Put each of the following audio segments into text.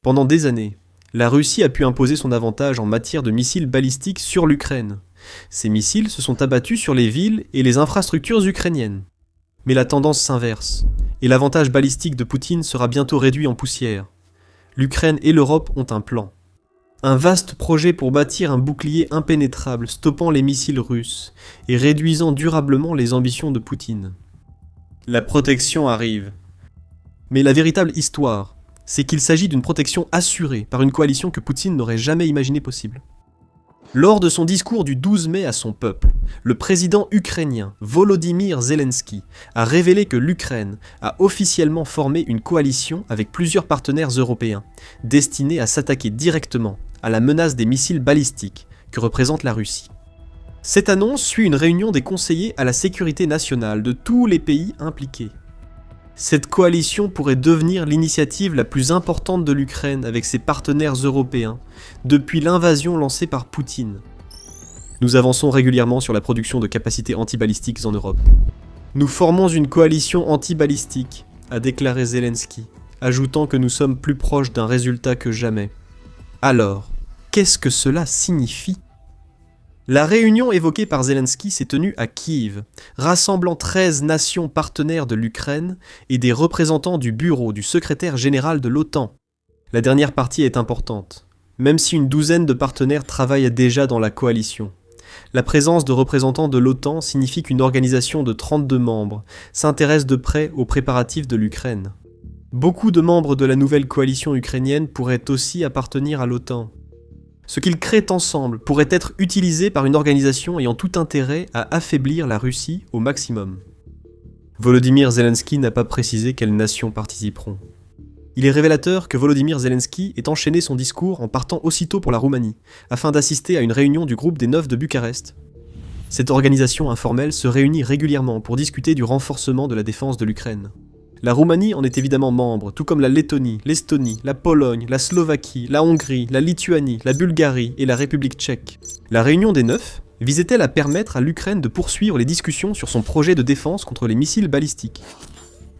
Pendant des années, la Russie a pu imposer son avantage en matière de missiles balistiques sur l'Ukraine. Ces missiles se sont abattus sur les villes et les infrastructures ukrainiennes. Mais la tendance s'inverse, et l'avantage balistique de Poutine sera bientôt réduit en poussière. L'Ukraine et l'Europe ont un plan. Un vaste projet pour bâtir un bouclier impénétrable stoppant les missiles russes et réduisant durablement les ambitions de Poutine. La protection arrive. Mais la véritable histoire, c'est qu'il s'agit d'une protection assurée par une coalition que Poutine n'aurait jamais imaginée possible. Lors de son discours du 12 mai à son peuple, le président ukrainien Volodymyr Zelensky a révélé que l'Ukraine a officiellement formé une coalition avec plusieurs partenaires européens, destinée à s'attaquer directement à la menace des missiles balistiques que représente la Russie. Cette annonce suit une réunion des conseillers à la sécurité nationale de tous les pays impliqués. Cette coalition pourrait devenir l'initiative la plus importante de l'Ukraine avec ses partenaires européens depuis l'invasion lancée par Poutine. Nous avançons régulièrement sur la production de capacités antibalistiques en Europe. Nous formons une coalition antibalistique, a déclaré Zelensky, ajoutant que nous sommes plus proches d'un résultat que jamais. Alors, qu'est-ce que cela signifie ? La réunion évoquée par Zelensky s'est tenue à Kiev, rassemblant 13 nations partenaires de l'Ukraine et des représentants du bureau du secrétaire général de l'OTAN. La dernière partie est importante, même si une douzaine de partenaires travaillent déjà dans la coalition. La présence de représentants de l'OTAN signifie qu'une organisation de 32 membres s'intéresse de près aux préparatifs de l'Ukraine. Beaucoup de membres de la nouvelle coalition ukrainienne pourraient aussi appartenir à l'OTAN. Ce qu'ils créent ensemble pourrait être utilisé par une organisation ayant tout intérêt à affaiblir la Russie au maximum. Volodymyr Zelensky n'a pas précisé quelles nations participeront. Il est révélateur que Volodymyr Zelensky ait enchaîné son discours en partant aussitôt pour la Roumanie, afin d'assister à une réunion du groupe des 9 de Bucarest. Cette organisation informelle se réunit régulièrement pour discuter du renforcement de la défense de l'Ukraine. La Roumanie en est évidemment membre, tout comme la Lettonie, l'Estonie, la Pologne, la Slovaquie, la Hongrie, la Lituanie, la Bulgarie et la République tchèque. La réunion des 9 visait-elle à permettre à l'Ukraine de poursuivre les discussions sur son projet de défense contre les missiles balistiques ?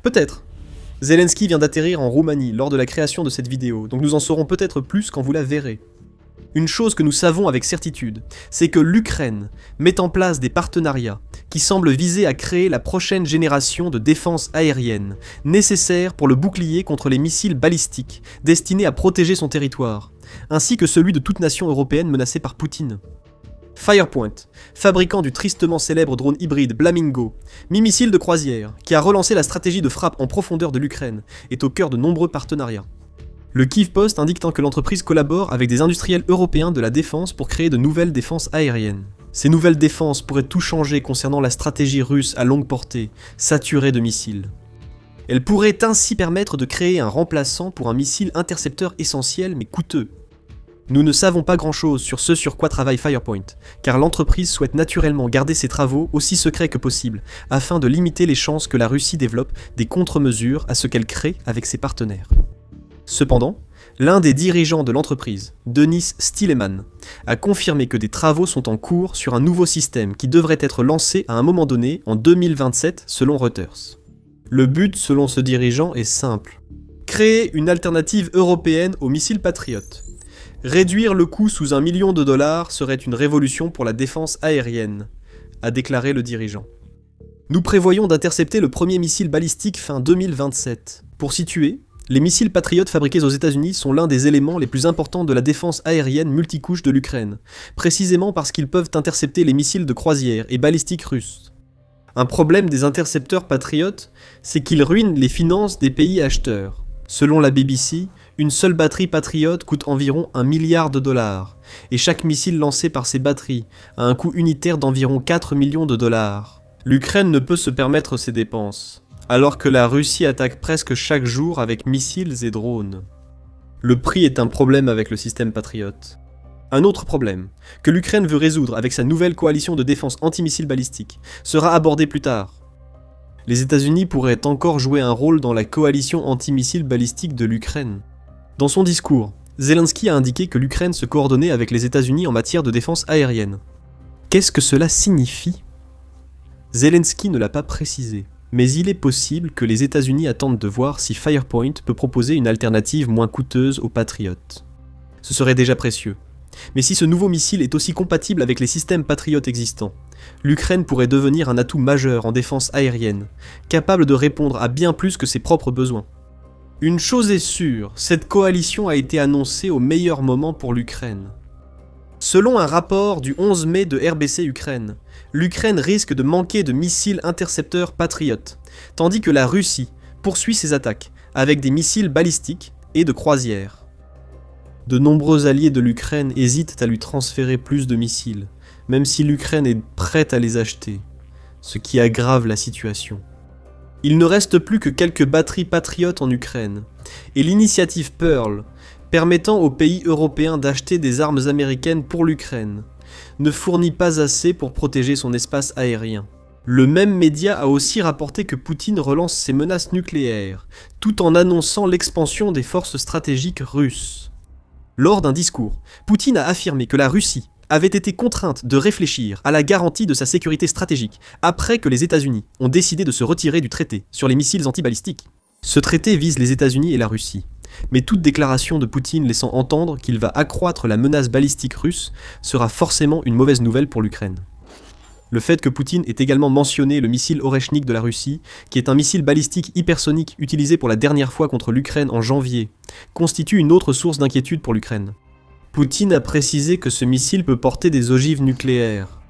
Peut-être. Zelensky vient d'atterrir en Roumanie lors de la création de cette vidéo, donc nous en saurons peut-être plus quand vous la verrez. Une chose que nous savons avec certitude, c'est que l'Ukraine met en place des partenariats qui semblent viser à créer la prochaine génération de défense aérienne, nécessaire pour le bouclier contre les missiles balistiques, destinés à protéger son territoire, ainsi que celui de toute nation européenne menacée par Poutine. Firepoint, fabricant du tristement célèbre drone hybride Blamingo, mi-missile de croisière, qui a relancé la stratégie de frappe en profondeur de l'Ukraine, est au cœur de nombreux partenariats. Le Kyiv Post indique que l'entreprise collabore avec des industriels européens de la défense pour créer de nouvelles défenses aériennes. Ces nouvelles défenses pourraient tout changer concernant la stratégie russe à longue portée, saturée de missiles. Elles pourraient ainsi permettre de créer un remplaçant pour un missile intercepteur essentiel mais coûteux. Nous ne savons pas grand-chose sur ce sur quoi travaille Firepoint, car l'entreprise souhaite naturellement garder ses travaux aussi secrets que possible, afin de limiter les chances que la Russie développe des contre-mesures à ce qu'elle crée avec ses partenaires. Cependant, l'un des dirigeants de l'entreprise, Denis Stilleman, a confirmé que des travaux sont en cours sur un nouveau système qui devrait être lancé à un moment donné en 2027 selon Reuters. Le but, selon ce dirigeant, est simple. Créer une alternative européenne aux missiles Patriot. Réduire le coût sous $1 million serait une révolution pour la défense aérienne, a déclaré le dirigeant. Nous prévoyons d'intercepter le premier missile balistique fin 2027. Pour situer, les missiles Patriot fabriqués aux États-Unis sont l'un des éléments les plus importants de la défense aérienne multicouche de l'Ukraine, précisément parce qu'ils peuvent intercepter les missiles de croisière et balistiques russes. Un problème des intercepteurs Patriot, c'est qu'ils ruinent les finances des pays acheteurs. Selon la BBC, une seule batterie Patriot coûte environ $1 milliard, et chaque missile lancé par ces batteries a un coût unitaire d'environ $4 millions. L'Ukraine ne peut se permettre ces dépenses, alors que la Russie attaque presque chaque jour avec missiles et drones. Le prix est un problème avec le système Patriot. Un autre problème, que l'Ukraine veut résoudre avec sa nouvelle coalition de défense anti-missiles balistiques, sera abordé plus tard. Les États-Unis pourraient encore jouer un rôle dans la coalition anti-missiles balistiques de l'Ukraine. Dans son discours, Zelensky a indiqué que l'Ukraine se coordonnait avec les États-Unis en matière de défense aérienne. Qu'est-ce que cela signifie ? Zelensky ne l'a pas précisé. Mais il est possible que les États-Unis attendent de voir si Firepoint peut proposer une alternative moins coûteuse aux Patriot. Ce serait déjà précieux. Mais si ce nouveau missile est aussi compatible avec les systèmes Patriot existants, l'Ukraine pourrait devenir un atout majeur en défense aérienne, capable de répondre à bien plus que ses propres besoins. Une chose est sûre, cette coalition a été annoncée au meilleur moment pour l'Ukraine. Selon un rapport du 11 mai de RBC Ukraine, l'Ukraine risque de manquer de missiles intercepteurs Patriot, tandis que la Russie poursuit ses attaques avec des missiles balistiques et de croisière. De nombreux alliés de l'Ukraine hésitent à lui transférer plus de missiles, même si l'Ukraine est prête à les acheter, ce qui aggrave la situation. Il ne reste plus que quelques batteries patriotes en Ukraine, et l'initiative Pearl, permettant aux pays européens d'acheter des armes américaines pour l'Ukraine, ne fournit pas assez pour protéger son espace aérien. Le même média a aussi rapporté que Poutine relance ses menaces nucléaires, tout en annonçant l'expansion des forces stratégiques russes. Lors d'un discours, Poutine a affirmé que la Russie avait été contrainte de réfléchir à la garantie de sa sécurité stratégique après que les États-Unis ont décidé de se retirer du traité sur les missiles antibalistiques. Ce traité vise les États-Unis et la Russie, mais toute déclaration de Poutine laissant entendre qu'il va accroître la menace balistique russe sera forcément une mauvaise nouvelle pour l'Ukraine. Le fait que Poutine ait également mentionné le missile Oreshnik de la Russie, qui est un missile balistique hypersonique utilisé pour la dernière fois contre l'Ukraine en janvier, constitue une autre source d'inquiétude pour l'Ukraine. Poutine a précisé que ce missile peut porter des ogives nucléaires.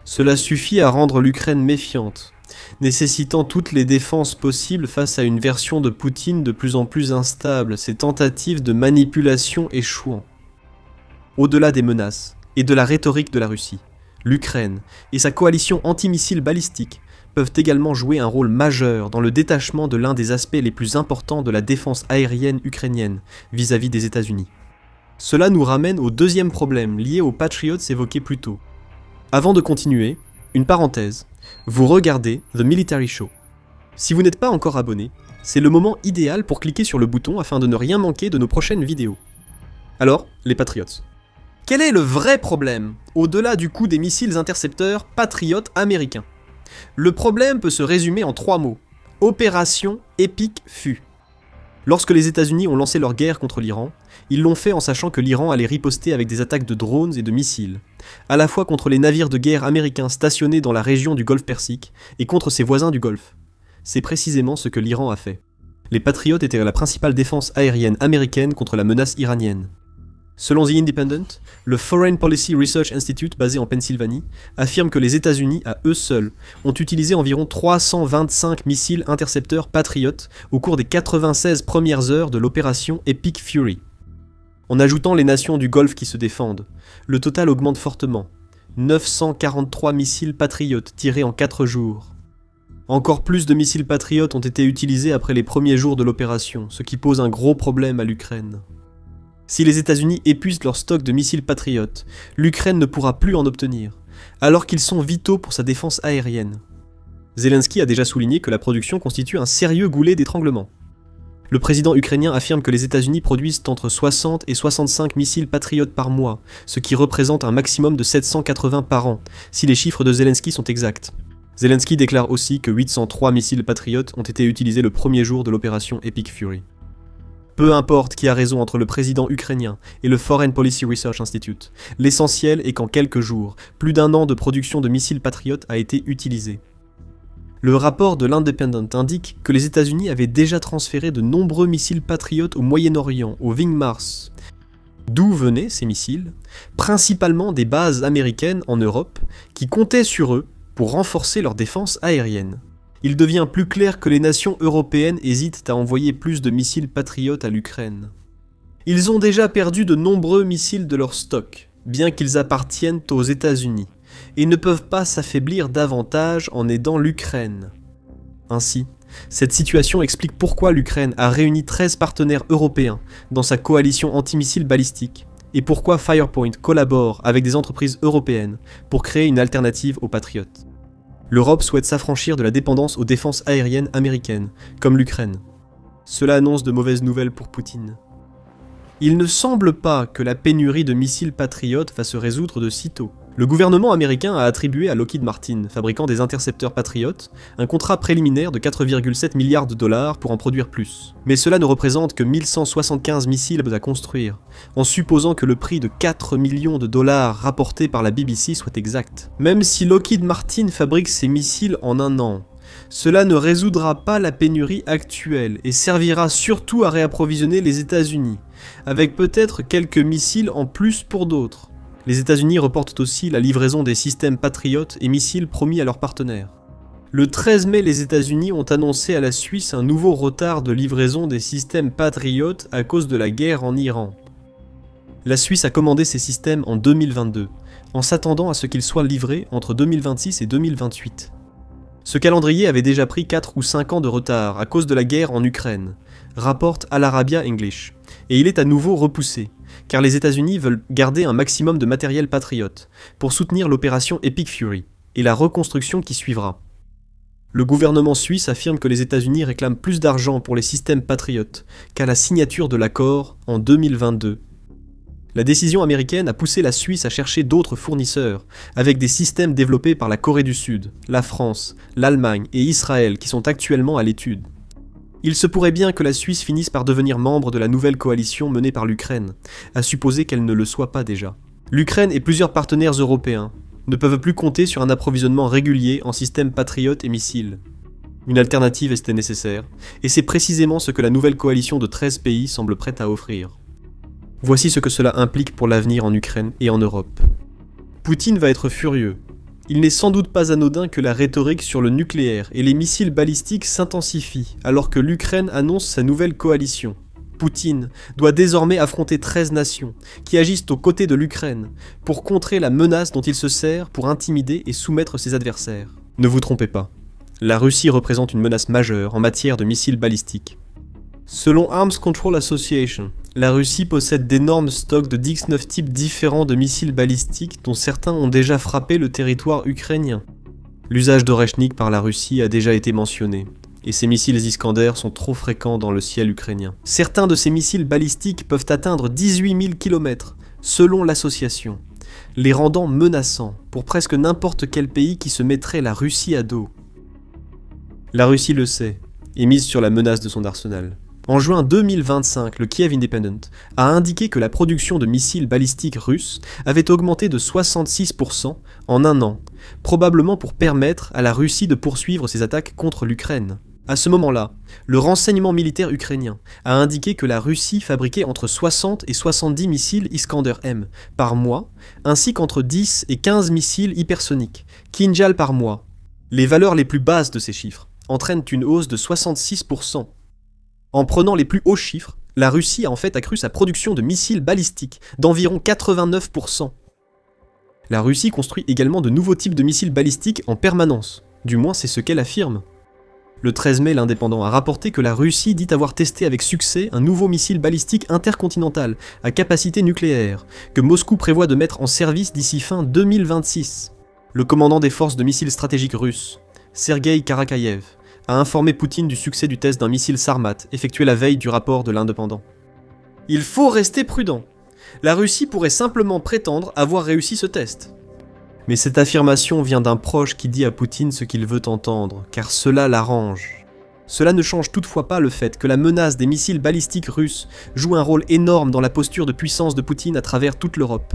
Cela suffit à rendre l'Ukraine méfiante, nécessitant toutes les défenses possibles face à une version de Poutine de plus en plus instable, ses tentatives de manipulation échouant. Au-delà des menaces et de la rhétorique de la Russie, l'Ukraine et sa coalition antimissile balistique peuvent également jouer un rôle majeur dans le détachement de l'un des aspects les plus importants de la défense aérienne ukrainienne vis-à-vis des États-Unis. Cela nous ramène au deuxième problème lié aux Patriots évoqués plus tôt. Avant de continuer, une parenthèse, vous regardez The Military Show. Si vous n'êtes pas encore abonné, c'est le moment idéal pour cliquer sur le bouton afin de ne rien manquer de nos prochaines vidéos. Alors, les Patriots. Quel est le vrai problème, au-delà du coût des missiles intercepteurs Patriot américains? Le problème peut se résumer en 3 mots. Opération Epic Fut. Lorsque les États-Unis ont lancé leur guerre contre l'Iran, ils l'ont fait en sachant que l'Iran allait riposter avec des attaques de drones et de missiles, à la fois contre les navires de guerre américains stationnés dans la région du Golfe Persique et contre ses voisins du Golfe. C'est précisément ce que l'Iran a fait. Les Patriots étaient la principale défense aérienne américaine contre la menace iranienne. Selon The Independent, le Foreign Policy Research Institute basé en Pennsylvanie affirme que les États-Unis, à eux seuls, ont utilisé environ 325 missiles intercepteurs Patriot au cours des 96 premières heures de l'opération Epic Fury. En ajoutant les nations du Golfe qui se défendent, le total augmente fortement. 943 missiles Patriot tirés en 4 jours. Encore plus de missiles Patriot ont été utilisés après les premiers jours de l'opération, ce qui pose un gros problème à l'Ukraine. Si les États-Unis épuisent leur stock de missiles Patriot, l'Ukraine ne pourra plus en obtenir, alors qu'ils sont vitaux pour sa défense aérienne. Zelensky a déjà souligné que la production constitue un sérieux goulet d'étranglement. Le président ukrainien affirme que les États-Unis produisent entre 60 et 65 missiles Patriot par mois, ce qui représente un maximum de 780 par an, si les chiffres de Zelensky sont exacts. Zelensky déclare aussi que 803 missiles Patriot ont été utilisés le premier jour de l'opération Epic Fury. Peu importe qui a raison entre le président ukrainien et le Foreign Policy Research Institute, l'essentiel est qu'en quelques jours, plus d'1 an de production de missiles Patriot a été utilisé. Le rapport de l'Independent indique que les États-Unis avaient déjà transféré de nombreux missiles Patriot au Moyen-Orient, au Wingmars. D'où venaient ces missiles? Principalement des bases américaines en Europe qui comptaient sur eux pour renforcer leur défense aérienne. Il devient plus clair que les nations européennes hésitent à envoyer plus de missiles Patriot à l'Ukraine. Ils ont déjà perdu de nombreux missiles de leur stock, bien qu'ils appartiennent aux États-Unis, et ne peuvent pas s'affaiblir davantage en aidant l'Ukraine. Ainsi, cette situation explique pourquoi l'Ukraine a réuni 13 partenaires européens dans sa coalition antimissile balistique, et pourquoi Firepoint collabore avec des entreprises européennes pour créer une alternative aux Patriots. L'Europe souhaite s'affranchir de la dépendance aux défenses aériennes américaines, comme l'Ukraine. Cela annonce de mauvaises nouvelles pour Poutine. Il ne semble pas que la pénurie de missiles Patriot va se résoudre de sitôt. Le gouvernement américain a attribué à Lockheed Martin, fabricant des intercepteurs Patriot, un contrat préliminaire de 4,7 milliards de dollars pour en produire plus. Mais cela ne représente que 1175 missiles à construire, en supposant que le prix de 4 millions de dollars rapporté par la BBC soit exact. Même si Lockheed Martin fabrique ces missiles en un an, cela ne résoudra pas la pénurie actuelle et servira surtout à réapprovisionner les États-Unis, avec peut-être quelques missiles en plus pour d'autres. Les États-Unis reportent aussi la livraison des systèmes Patriot et missiles promis à leurs partenaires. Le 13 mai, les États-Unis ont annoncé à la Suisse un nouveau retard de livraison des systèmes Patriot à cause de la guerre en Iran. La Suisse a commandé ces systèmes en 2022, en s'attendant à ce qu'ils soient livrés entre 2026 et 2028. Ce calendrier avait déjà pris 4 ou 5 ans de retard à cause de la guerre en Ukraine, rapporte Al Arabiya English, et il est à nouveau repoussé, car les États-Unis veulent garder un maximum de matériel Patriot pour soutenir l'opération Epic Fury et la reconstruction qui suivra. Le gouvernement suisse affirme que les États-Unis réclament plus d'argent pour les systèmes Patriot qu'à la signature de l'accord en 2022. La décision américaine a poussé la Suisse à chercher d'autres fournisseurs, avec des systèmes développés par la Corée du Sud, la France, l'Allemagne et Israël qui sont actuellement à l'étude. Il se pourrait bien que la Suisse finisse par devenir membre de la nouvelle coalition menée par l'Ukraine, à supposer qu'elle ne le soit pas déjà. L'Ukraine et plusieurs partenaires européens ne peuvent plus compter sur un approvisionnement régulier en systèmes Patriot et missiles. Une alternative était nécessaire, et c'est précisément ce que la nouvelle coalition de 13 pays semble prête à offrir. Voici ce que cela implique pour l'avenir en Ukraine et en Europe. Poutine va être furieux. Il n'est sans doute pas anodin que la rhétorique sur le nucléaire et les missiles balistiques s'intensifie alors que l'Ukraine annonce sa nouvelle coalition. Poutine doit désormais affronter 13 nations qui agissent aux côtés de l'Ukraine pour contrer la menace dont il se sert pour intimider et soumettre ses adversaires. Ne vous trompez pas, la Russie représente une menace majeure en matière de missiles balistiques. Selon Arms Control Association, la Russie possède d'énormes stocks de 19 types différents de missiles balistiques dont certains ont déjà frappé le territoire ukrainien. L'usage d'Oreshnik par la Russie a déjà été mentionné, et ces missiles Iskander sont trop fréquents dans le ciel ukrainien. Certains de ces missiles balistiques peuvent atteindre 18 000 km, selon l'association, les rendant menaçants pour presque n'importe quel pays qui se mettrait la Russie à dos. La Russie le sait, et mise sur la menace de son arsenal. En juin 2025, le Kiev Independent a indiqué que la production de missiles balistiques russes avait augmenté de 66% en un an, probablement pour permettre à la Russie de poursuivre ses attaques contre l'Ukraine. À ce moment-là, le renseignement militaire ukrainien a indiqué que la Russie fabriquait entre 60 et 70 missiles Iskander-M par mois, ainsi qu'entre 10 et 15 missiles hypersoniques, Kinjal par mois. Les valeurs les plus basses de ces chiffres entraînent une hausse de 66%. En prenant les plus hauts chiffres, la Russie a en fait accru sa production de missiles balistiques d'environ 89%. La Russie construit également de nouveaux types de missiles balistiques en permanence, du moins c'est ce qu'elle affirme. Le 13 mai, l'Indépendant a rapporté que la Russie dit avoir testé avec succès un nouveau missile balistique intercontinental à capacité nucléaire, que Moscou prévoit de mettre en service d'ici fin 2026. Le commandant des forces de missiles stratégiques russes, Sergueï Karakayev, a informé Poutine du succès du test d'un missile Sarmat effectué la veille du rapport de l'Indépendant. Il faut rester prudent. La Russie pourrait simplement prétendre avoir réussi ce test. Mais cette affirmation vient d'un proche qui dit à Poutine ce qu'il veut entendre, car cela l'arrange. Cela ne change toutefois pas le fait que la menace des missiles balistiques russes joue un rôle énorme dans la posture de puissance de Poutine à travers toute l'Europe.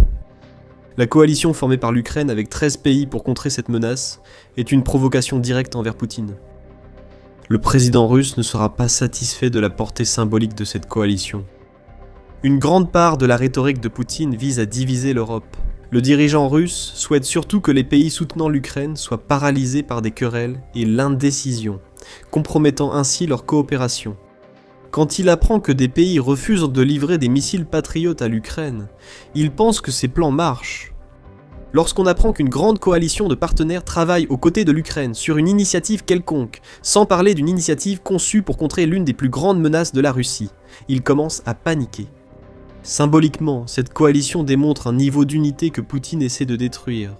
La coalition formée par l'Ukraine avec 13 pays pour contrer cette menace est une provocation directe envers Poutine. Le président russe ne sera pas satisfait de la portée symbolique de cette coalition. Une grande part de la rhétorique de Poutine vise à diviser l'Europe. Le dirigeant russe souhaite surtout que les pays soutenant l'Ukraine soient paralysés par des querelles et l'indécision, compromettant ainsi leur coopération. Quand il apprend que des pays refusent de livrer des missiles patriotes à l'Ukraine, il pense que ses plans marchent. Lorsqu'on apprend qu'une grande coalition de partenaires travaille aux côtés de l'Ukraine sur une initiative quelconque, sans parler d'une initiative conçue pour contrer l'une des plus grandes menaces de la Russie, il commence à paniquer. Symboliquement, cette coalition démontre un niveau d'unité que Poutine essaie de détruire.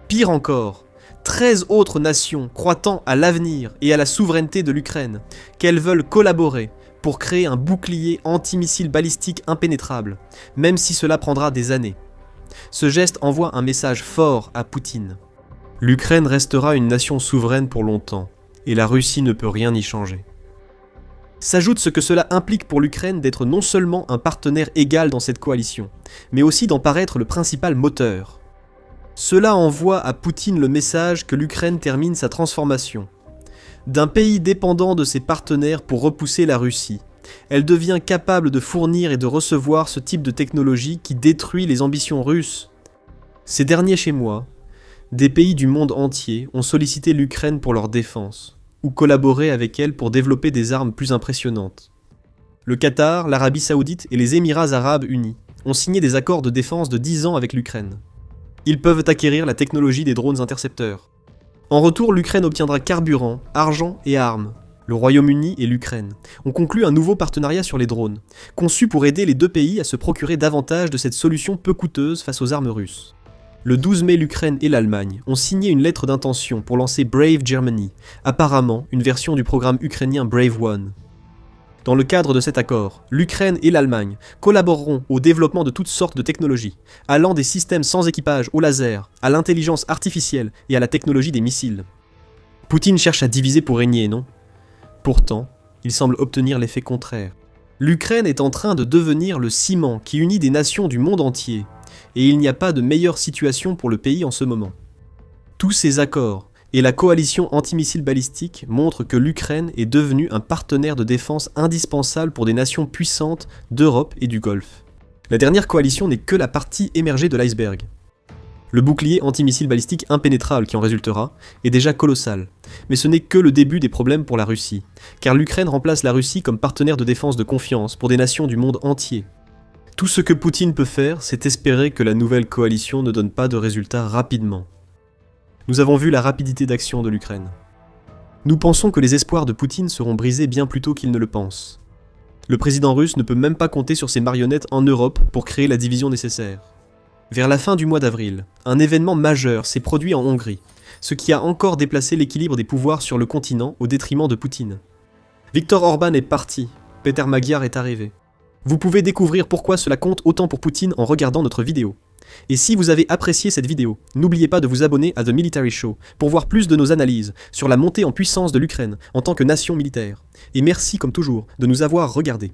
Pire encore, 13 autres nations croient tant à l'avenir et à la souveraineté de l'Ukraine qu'elles veulent collaborer pour créer un bouclier antimissile balistique impénétrable, même si cela prendra des années. Ce geste envoie un message fort à Poutine. L'Ukraine restera une nation souveraine pour longtemps, et la Russie ne peut rien y changer. S'ajoute ce que cela implique pour l'Ukraine d'être non seulement un partenaire égal dans cette coalition, mais aussi d'en paraître le principal moteur. Cela envoie à Poutine le message que l'Ukraine termine sa transformation. D'un pays dépendant de ses partenaires pour repousser la Russie, elle devient capable de fournir et de recevoir ce type de technologie qui détruit les ambitions russes. Ces derniers mois, des pays du monde entier ont sollicité l'Ukraine pour leur défense, ou collaboré avec elle pour développer des armes plus impressionnantes. Le Qatar, l'Arabie Saoudite et les Émirats Arabes Unis ont signé des accords de défense de 10 ans avec l'Ukraine. Ils peuvent acquérir la technologie des drones intercepteurs. En retour, l'Ukraine obtiendra carburant, argent et armes. Le Royaume-Uni et l'Ukraine ont conclu un nouveau partenariat sur les drones, conçu pour aider les deux pays à se procurer davantage de cette solution peu coûteuse face aux armes russes. Le 12 mai, l'Ukraine et l'Allemagne ont signé une lettre d'intention pour lancer Brave Germany, apparemment une version du programme ukrainien Brave One. Dans le cadre de cet accord, l'Ukraine et l'Allemagne collaboreront au développement de toutes sortes de technologies, allant des systèmes sans équipage au laser, à l'intelligence artificielle et à la technologie des missiles. Poutine cherche à diviser pour régner, non ? Pourtant, il semble obtenir l'effet contraire. L'Ukraine est en train de devenir le ciment qui unit des nations du monde entier, et il n'y a pas de meilleure situation pour le pays en ce moment. Tous ces accords et la coalition antimissile balistique montrent que l'Ukraine est devenue un partenaire de défense indispensable pour des nations puissantes d'Europe et du Golfe. La dernière coalition n'est que la partie émergée de l'iceberg. Le bouclier antimissile balistique impénétrable qui en résultera est déjà colossal, mais ce n'est que le début des problèmes pour la Russie, car l'Ukraine remplace la Russie comme partenaire de défense de confiance pour des nations du monde entier. Tout ce que Poutine peut faire, c'est espérer que la nouvelle coalition ne donne pas de résultats rapidement. Nous avons vu la rapidité d'action de l'Ukraine. Nous pensons que les espoirs de Poutine seront brisés bien plus tôt qu'il ne le pense. Le président russe ne peut même pas compter sur ses marionnettes en Europe pour créer la division nécessaire. Vers la fin du mois d'avril, un événement majeur s'est produit en Hongrie, ce qui a encore déplacé l'équilibre des pouvoirs sur le continent au détriment de Poutine. Viktor Orban est parti, Péter Magyar est arrivé. Vous pouvez découvrir pourquoi cela compte autant pour Poutine en regardant notre vidéo. Et si vous avez apprécié cette vidéo, n'oubliez pas de vous abonner à The Military Show pour voir plus de nos analyses sur la montée en puissance de l'Ukraine en tant que nation militaire. Et merci comme toujours de nous avoir regardés.